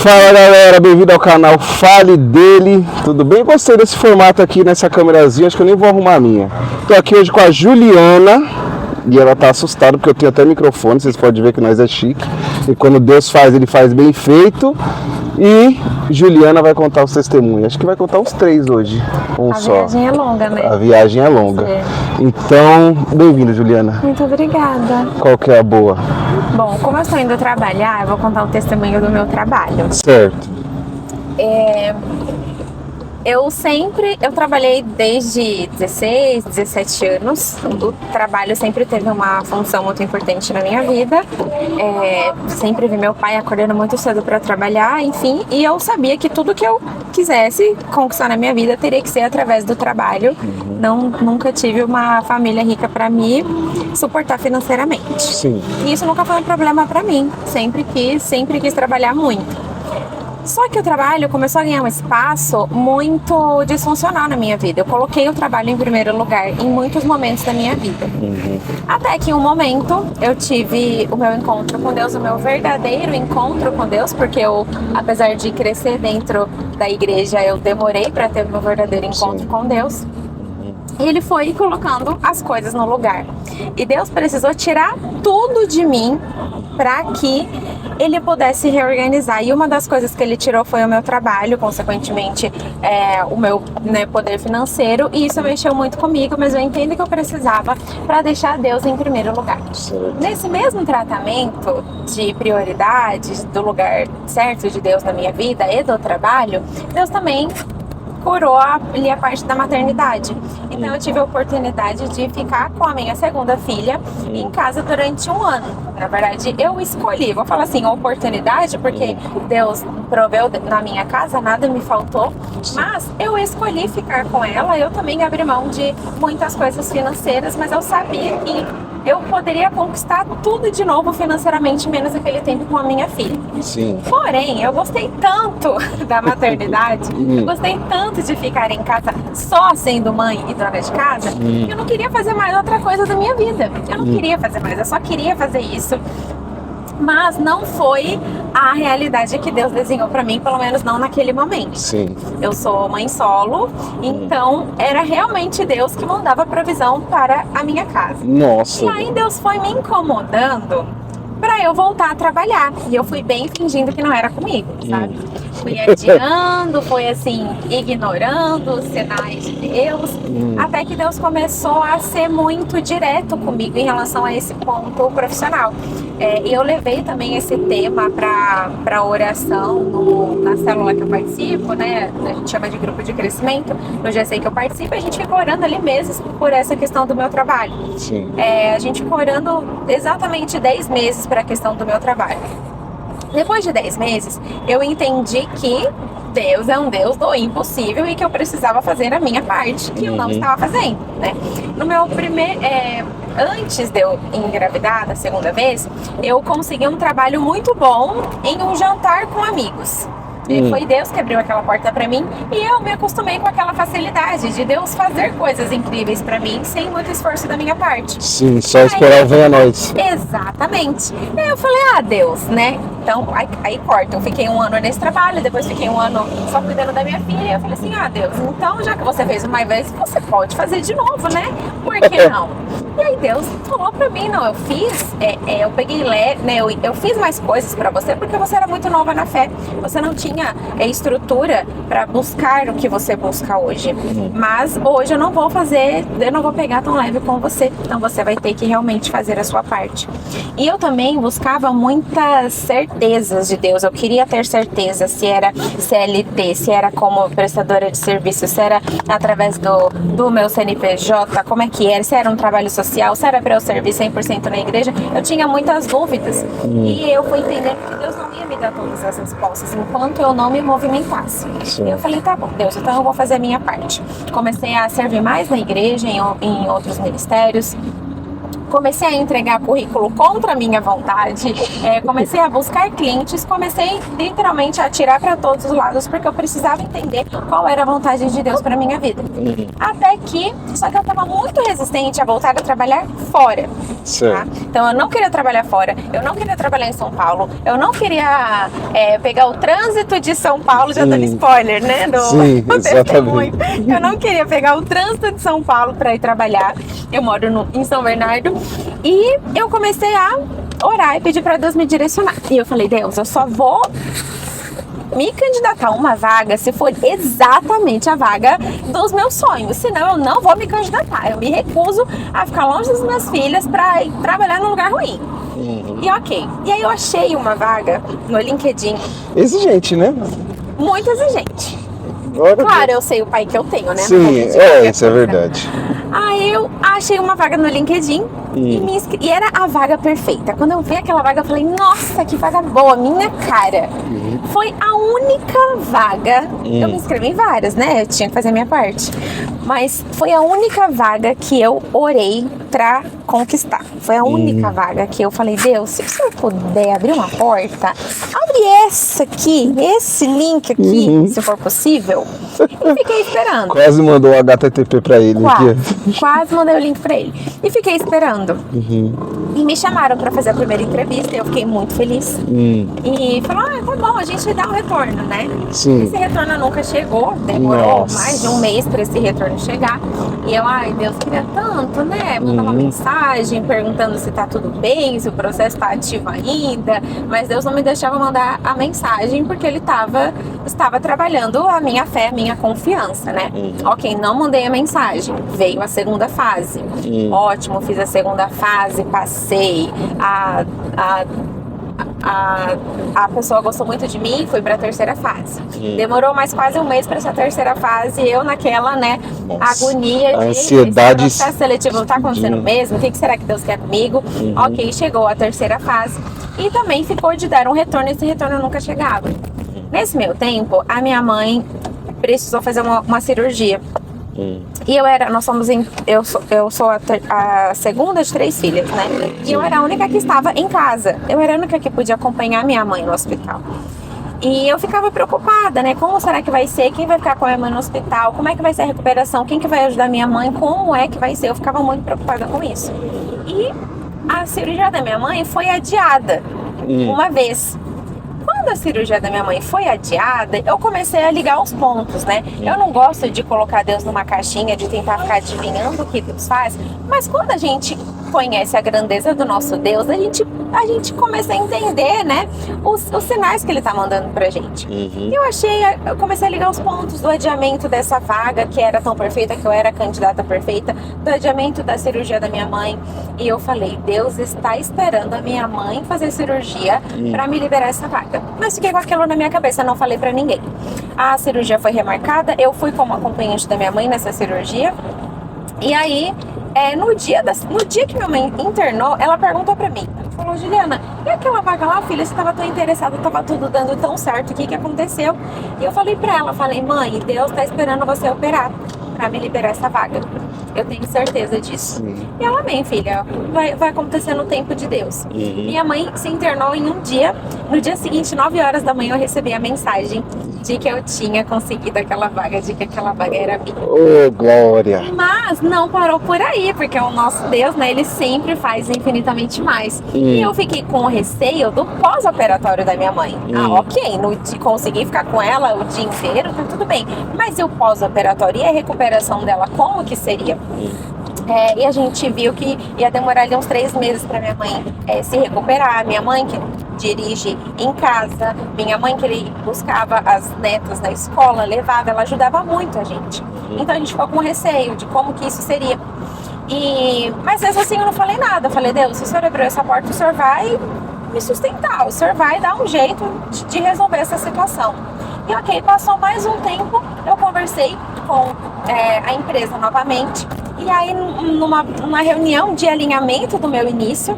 Fala galera, bem-vindo ao canal Fale Dele, tudo bem? Gostei desse formato aqui nessa câmerazinha, acho que eu nem vou arrumar a minha. Tô aqui hoje com a Juliana e ela tá assustada porque eu tenho até microfone, vocês podem ver que nós é chique. E quando Deus faz, ele faz bem feito. E Juliana vai contar os testemunhos, acho que vai contar uns 3 hoje, só. A viagem é longa, né? A viagem é longa. É. Então, bem-vindo, Juliana. Muito obrigada. Qual que é a boa? Bom, como eu estou indo trabalhar, eu vou contar o testemunho do meu trabalho. Certo. Eu trabalhei desde 16, 17 anos. O trabalho sempre teve uma função muito importante na minha vida. Sempre vi meu pai acordando muito cedo para trabalhar, enfim. E eu sabia que tudo que eu quisesse conquistar na minha vida teria que ser através do trabalho. Nunca tive uma família rica para me suportar financeiramente. Sim. E isso nunca foi um problema para mim. Sempre quis trabalhar muito. Só que o trabalho começou a ganhar um espaço muito disfuncional na minha vida. Eu coloquei o trabalho em primeiro lugar em muitos momentos da minha vida. Até que em um momento eu tive o meu encontro com Deus, o meu verdadeiro encontro com Deus, porque eu, apesar de crescer dentro da igreja, eu demorei para ter o meu verdadeiro encontro com Deus. E ele foi colocando as coisas no lugar. E Deus precisou tirar tudo de mim para que ele pudesse reorganizar. E uma das coisas que ele tirou foi o meu trabalho, consequentemente o meu poder financeiro. E isso mexeu muito comigo, mas eu entendo que eu precisava para deixar Deus em primeiro lugar. Nesse mesmo tratamento de prioridades, do lugar certo de Deus na minha vida e do trabalho, Deus também curou ali a parte da maternidade. Então eu tive a oportunidade de ficar com a minha segunda filha em casa durante 1 ano. Na verdade, eu escolhi, vou falar assim, a oportunidade, porque Deus proveu na minha casa, nada me faltou, mas eu escolhi ficar com ela. Eu também abri mão de muitas coisas financeiras, mas eu sabia que eu poderia conquistar tudo de novo financeiramente, menos aquele tempo com a minha filha. Sim. Porém, eu gostei tanto da maternidade, eu gostei tanto de ficar em casa só sendo mãe e dona de casa, que eu não queria fazer mais outra coisa da minha vida. Eu não queria fazer mais, eu só queria fazer isso. Mas não foi a realidade que Deus desenhou pra mim, pelo menos não naquele momento. Sim. Eu sou mãe solo, então era realmente Deus que mandava provisão para a minha casa. Nossa. E aí Deus foi me incomodando pra eu voltar a trabalhar. E eu fui bem fingindo que não era comigo, sabe? Fui adiando, foi assim, ignorando os sinais de Deus, até que Deus começou a ser muito direto comigo em relação a esse ponto profissional. E eu levei também esse tema para oração na célula que eu participo, né? A gente chama de grupo de crescimento. No GC que eu participo, a gente fica orando ali meses por essa questão do meu trabalho. Sim. A gente ficou orando exatamente 10 meses para a questão do meu trabalho. Depois de 10 meses, eu entendi que Deus é um Deus do impossível e que eu precisava fazer a minha parte, que eu não estava fazendo, né? No meu antes de eu engravidar da segunda vez, eu consegui um trabalho muito bom em um jantar com amigos. E foi Deus que abriu aquela porta pra mim e eu me acostumei com aquela facilidade de Deus fazer coisas incríveis pra mim sem muito esforço da minha parte. Sim, só esperar o venha a nós. Exatamente. E aí eu falei, Deus, né? Então, aí corta. Eu fiquei 1 ano nesse trabalho, depois fiquei 1 ano só cuidando da minha filha. Eu falei assim, Deus, então já que você fez uma vez, você pode fazer de novo, né? Por que não? E aí Deus falou pra mim, não, eu fiz, eu peguei né, eu fiz mais coisas pra você porque você era muito nova na fé. Você não tinha estrutura pra buscar o que você busca hoje. Mas hoje eu não vou pegar tão leve com você. Então você vai ter que realmente fazer a sua parte. E eu também buscava muitas certezas de Deus. Eu queria ter certeza se era CLT, se era como prestadora de serviço, se era através do meu CNPJ, como é que era, se era um trabalho social, se era para eu servir 100% na igreja. Eu tinha muitas dúvidas e eu fui entendendo que Deus não ia me dar todas as respostas enquanto eu não me movimentasse. E eu falei, tá bom, Deus, então eu vou fazer a minha parte. Comecei a servir mais na igreja, em outros ministérios. Comecei a entregar currículo contra a minha vontade, comecei a buscar clientes, comecei literalmente a atirar para todos os lados, porque eu precisava entender qual era a vontade de Deus para minha vida. Até que, só que eu estava muito resistente a voltar a trabalhar fora. Certo. Tá? Então eu não queria trabalhar fora, eu não queria trabalhar em São Paulo, eu não queria pegar o trânsito de São Paulo, já dando spoiler, né? Sim, do exatamente. testemunho. Eu não queria pegar o trânsito de São Paulo para ir trabalhar. Eu moro em São Bernardo e eu comecei a orar e pedir para Deus me direcionar. E eu falei, Deus, eu só vou me candidatar a uma vaga se for exatamente a vaga dos meus sonhos, senão eu não vou me candidatar. Eu me recuso a ficar longe das minhas filhas para ir trabalhar num lugar ruim. E ok. E aí eu achei uma vaga no LinkedIn. Exigente, né? Muito exigente. Olha Claro, eu sei o pai que eu tenho, né? Sim, isso é verdade. Aí eu achei uma vaga no LinkedIn e era a vaga perfeita. Quando eu vi aquela vaga, eu falei, nossa, que vaga boa, minha cara. Foi a única vaga, eu me inscrevi em várias, né? Eu tinha que fazer a minha parte. Mas foi a única vaga que eu orei pra conquistar. Foi a única vaga que eu falei, Deus, se o Senhor puder abrir uma porta, abre essa aqui, esse link aqui, se for possível. E fiquei esperando. Quase mandou o HTTP pra ele. Quase mandei o link pra ele. E fiquei esperando. E me chamaram pra fazer a primeira entrevista e eu fiquei muito feliz. E falaram, tá bom, a gente dá um retorno, né? Sim. Esse retorno nunca chegou, demorou Nossa. mais de um mês pra esse retorno chegar. E eu, Deus, queria tanto, né? Mandar uma mensagem perguntando se tá tudo bem, se o processo tá ativo ainda. Mas Deus não me deixava mandar a mensagem porque ele estava trabalhando a minha fé, a minha confiança, né? Ok, não mandei a mensagem. Veio a segunda fase. Ótimo, fiz a segunda fase, passei. A pessoa gostou muito de mim, fui pra terceira fase. Demorou mais quase um mês pra essa terceira fase. Eu naquela, né, agonia de ansiedade. Esse processo seletivo não tá acontecendo mesmo? O que será que Deus quer comigo? Ok, chegou a terceira fase. E também ficou de dar um retorno, esse retorno nunca chegava. Nesse meio tempo, a minha mãe precisou fazer uma cirurgia. E eu sou a segunda de 3 filhas, né? E eu era a única que estava em casa. Eu era a única que podia acompanhar minha mãe no hospital. E eu ficava preocupada, né? Como será que vai ser? Quem vai ficar com a minha mãe no hospital? Como é que vai ser a recuperação? Quem que vai ajudar minha mãe? Como é que vai ser? Eu ficava muito preocupada com isso. E a cirurgia da minha mãe foi adiada uma vez. Quando a cirurgia da minha mãe foi adiada, eu comecei a ligar os pontos, né? Eu não gosto de colocar Deus numa caixinha, de tentar ficar adivinhando o que Deus faz, mas quando a gente conhece a grandeza do nosso Deus, a gente começa a entender, né, os sinais que Ele tá mandando pra gente. Eu comecei a ligar os pontos do adiamento dessa vaga, que era tão perfeita, que eu era a candidata perfeita, do adiamento da cirurgia da minha mãe, e eu falei, Deus está esperando a minha mãe fazer cirurgia pra me liberar essa vaga. Mas fiquei com aquilo na minha cabeça, não falei pra ninguém. A cirurgia foi remarcada, eu fui como acompanhante da minha mãe nessa cirurgia, e aí, no dia que minha mãe internou, ela perguntou pra mim, ela falou, Juliana, e aquela vaga lá, filha, você estava tão interessada, estava tudo dando tão certo, o que aconteceu? E eu falei pra ela, mãe, Deus tá esperando você operar pra me liberar essa vaga. Eu tenho certeza disso. E ela, bem, filha, vai acontecer no tempo de Deus. Minha mãe se internou em um dia. No dia seguinte, 9 horas da manhã, eu recebi a mensagem de que eu tinha conseguido aquela vaga, de que aquela vaga era minha. Oh, glória! Mas não parou por aí, porque o nosso Deus, né, Ele sempre faz infinitamente mais. E eu fiquei com o receio do pós-operatório da minha mãe. Ok, consegui ficar com ela o dia inteiro, tá tudo bem. Mas e o pós-operatório e a recuperação dela, como que seria? E a gente viu que ia demorar ali uns 3 meses para minha mãe se recuperar. Minha mãe que dirige em casa, minha mãe que ele buscava as netas na escola, levava, ela ajudava muito a gente. Então a gente ficou com receio de como que isso seria. Mas mesmo assim eu não falei nada. Eu falei, Deus, se o Senhor abriu essa porta, o Senhor vai me sustentar, o Senhor vai dar um jeito de resolver essa situação. E ok, passou mais um tempo, eu conversei com a empresa novamente. E aí, numa reunião de alinhamento do meu início,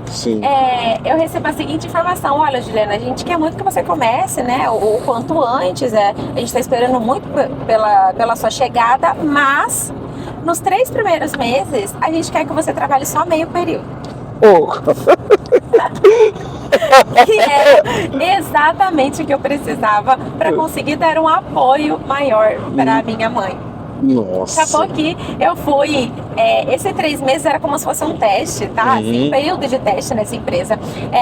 eu recebo a seguinte informação: olha, Juliana, a gente quer muito que você comece, né, o quanto antes. A gente está esperando muito pela sua chegada, mas nos 3 primeiros meses, a gente quer que você trabalhe só meio período. Que é exatamente o que eu precisava para conseguir dar um apoio maior para a minha mãe. Nossa. Acabou que eu fui esse 3 meses era como se fosse um teste, tá? Assim, período de teste nessa empresa.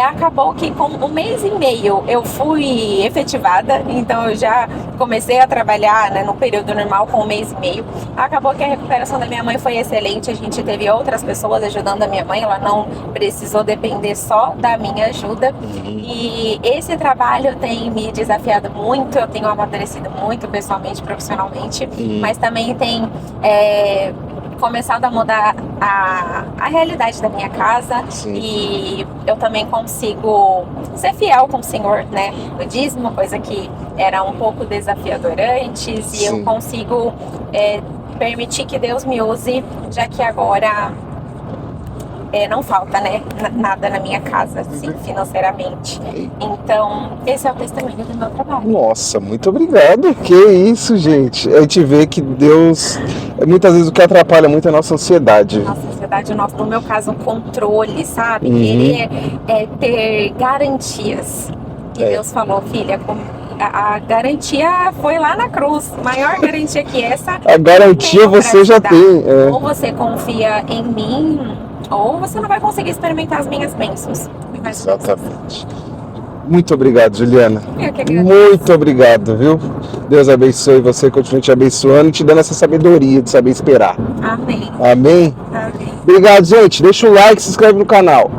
Acabou que com 1 mês e meio eu fui efetivada, então eu já comecei a trabalhar, né, no período normal com 1 mês e meio. Acabou que a recuperação da minha mãe foi excelente, a gente teve outras pessoas ajudando a minha mãe, ela não precisou depender só da minha ajuda. E esse trabalho tem me desafiado muito, eu tenho amadurecido muito pessoalmente, profissionalmente, mas também tem começado a mudar a realidade da minha casa. Sim. E eu também consigo ser fiel com o Senhor, né? No dízimo, coisa que era um pouco desafiador antes. Sim. E eu consigo permitir que Deus me use, já que agora não falta, né, nada na minha casa, assim, financeiramente. Então, esse é o testemunho do meu trabalho. Nossa, muito obrigado. Que isso, gente. A gente vê que Deus, muitas vezes o que atrapalha muito é a nossa ansiedade. Nossa ansiedade, no meu caso, o controle, sabe? Querer ter garantias. E Deus falou, filha, a garantia foi lá na cruz. Maior garantia que essa. A garantia você já tem. Ou você confia em mim, ou você não vai conseguir experimentar as minhas bênçãos. Exatamente. Muito obrigado, Juliana. Eu que agradeço. Muito obrigado, viu? Deus abençoe você, continue te abençoando e te dando essa sabedoria de saber esperar. Amém. Amém? Amém. Obrigado, gente. Deixa o like e se inscreve no canal.